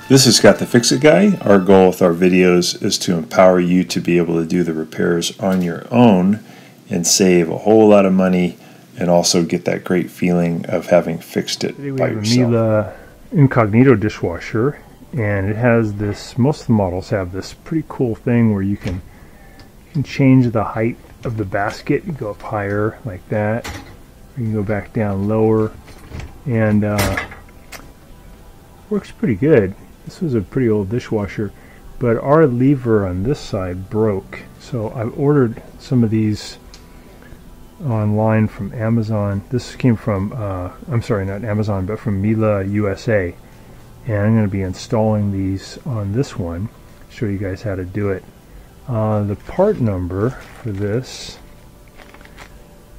This is Scott the Fix-It Guy. Our goal with our videos is to empower you to be able to do the repairs on your own and save a whole lot of money and also get that great feeling of having fixed it by yourself. We have a Miele Incognito dishwasher, and it has this, most of the models have this pretty cool thing where you can change the height of the basket. You go up higher like that, you can go back down lower, and works pretty good. This was a pretty old dishwasher, but our lever on this side broke, so I ordered some of these online from Amazon. This came from I'm sorry, not Amazon, but from Miele USA, and I'm going to be installing these on this one, show you guys how to do it. The part number for this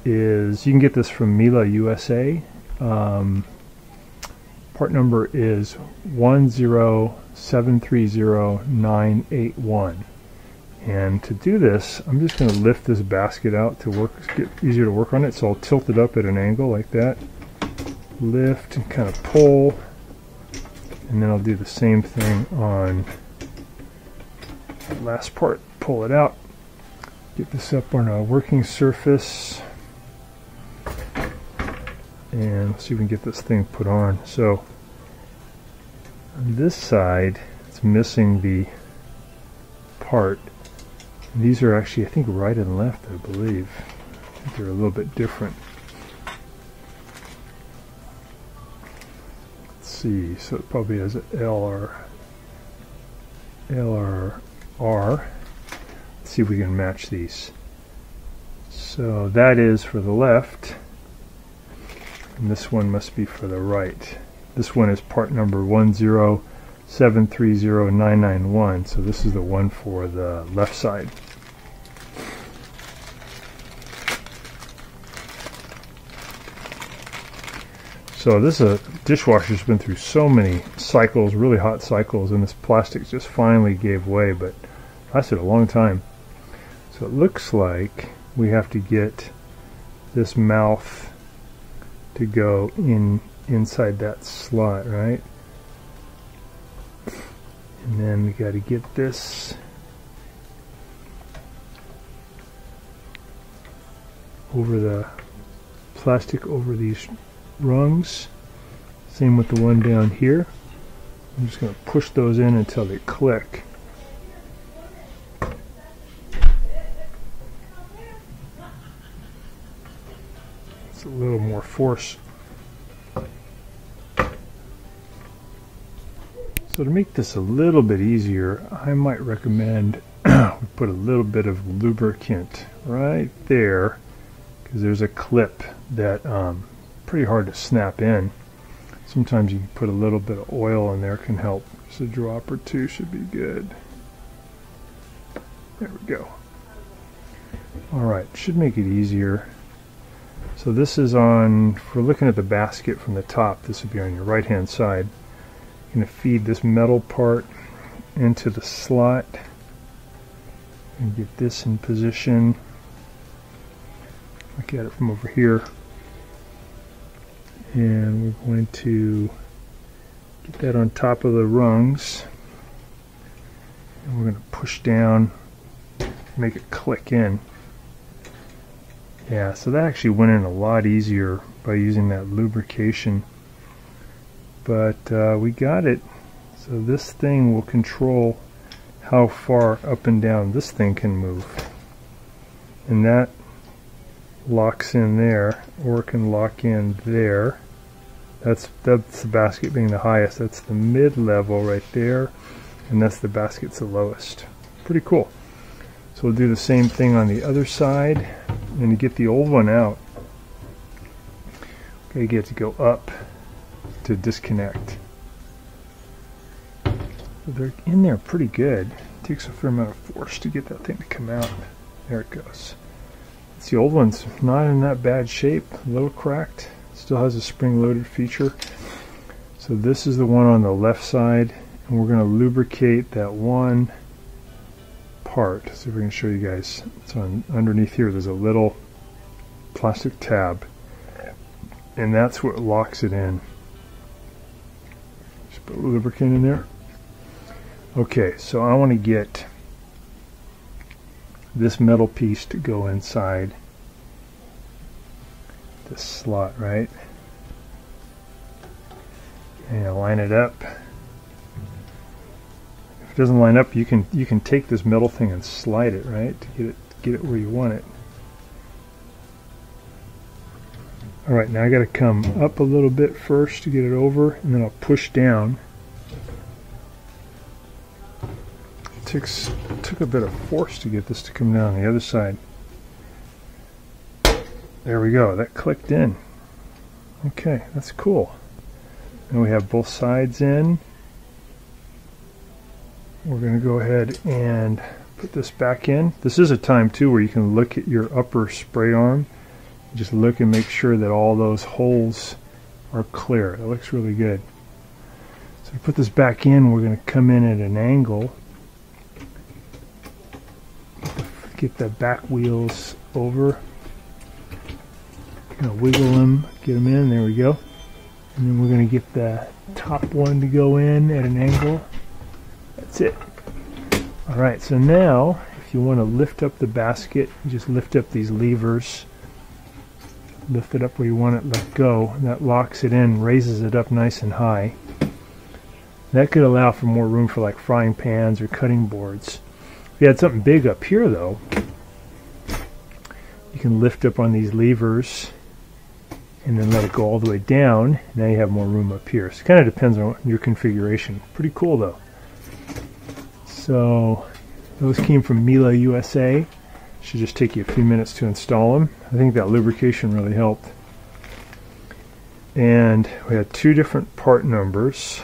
is, you can get this from Miele USA. Part number is 10730-981. And to do this, I'm just going to lift this basket out to get easier to work on it. So I'll tilt it up at an angle like that, lift and kind of pull, and then I'll do the same thing on the last part. Pull it out, get this up on a working surface, and let's see if we can get this thing put on. So on this side, it's missing the part. And these are actually, I think, right and left, I believe. I think they're a little bit different. Let's see, so it probably has an L or R. Let's see if we can match these. So that is for the left, and this one must be for the right. This one is part number 10730-991, so this is the one for the left side. So this dishwasher's been through so many cycles, really hot cycles, and this plastic just finally gave way, but lasted a long time. So it looks like we have to get this mouth to go inside that slot, right? And then we got to get this over the plastic over these rungs. Same with the one down here. I'm just going to push those in until they click. It's a little more force. So to make this a little bit easier, I might recommend we put a little bit of lubricant right there, because there's a clip that pretty hard to snap in. Sometimes you can put a little bit of oil in there, can help. Just a drop or two should be good. There we go. Alright, should make it easier. So this is on, if we're looking at the basket from the top, this would be on your right hand side. You're going to feed this metal part into the slot and get this in position. Look at it from over here. And we're going to get that on top of the rungs. And we're going to push down, make it click in. Yeah, so that actually went in a lot easier by using that lubrication. But we got it. So this thing will control how far up and down this thing can move. And that locks in there, or can lock in there. That's the basket being the highest. That's the mid-level right there. And that's the basket's the lowest. Pretty cool. So we'll do the same thing on the other side. And to get the old one out, okay, you get to go up to disconnect. They're in there pretty good. It takes a fair amount of force to get that thing to come out. There it goes. The old one's not in that bad shape, a little cracked. Still has a spring-loaded feature. So this is the one on the left side, and we're going to lubricate that one part. So we're going to show you guys. It's on underneath here. There's a little plastic tab, and that's what locks it in. Just put lubricant in there. Okay, so I want to get this metal piece to go inside this slot, right? And line it up. If it doesn't line up, you can take this metal thing and slide it, right, to get it where you want it. All right, now I got to come up a little bit first to get it over, and then I'll push down. It took a bit of force to get this to come down the other side. There we go, that clicked in. Okay, that's cool. And we have both sides in. We're going to go ahead and put this back in. This is a time too where you can look at your upper spray arm. Just look and make sure that all those holes are clear. It looks really good. So to put this back in, we're going to come in at an angle. Get the back wheels over. Kind of wiggle them, get them in. There we go. And then we're going to get the top one to go in at an angle. That's it. All right, so now if you want to lift up the basket, you just lift up these levers. Lift it up where you want it, let go. And that locks it in, raises it up nice and high. That could allow for more room for like frying pans or cutting boards. If you had something big up here though, you can lift up on these levers and then let it go all the way down. Now you have more room up here. So it kind of depends on your configuration. Pretty cool though. So those came from Miele, USA. Should just take you a few minutes to install them. I think that lubrication really helped. And we had two different part numbers.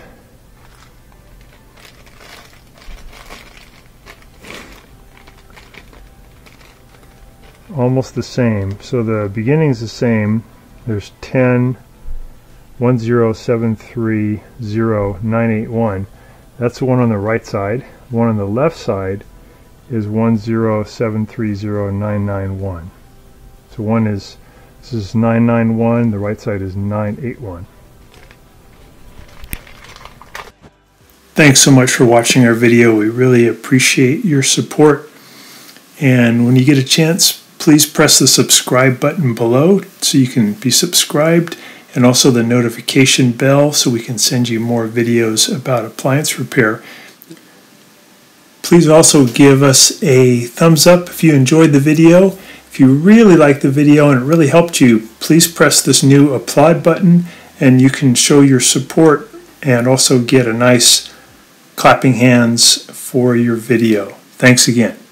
Almost the same. So the beginning is the same. There's 10 10730 That's the one on the right side. The one on the left side is 10730 So one is, this is 991, the right side is 981. Thanks so much for watching our video. We really appreciate your support. And when you get a chance, please press the subscribe button below so you can be subscribed, and also the notification bell so we can send you more videos about appliance repair. Please also give us a thumbs up if you enjoyed the video. If you really liked the video and it really helped you, please press this new applaud button and you can show your support and also get a nice clapping hands for your video. Thanks again.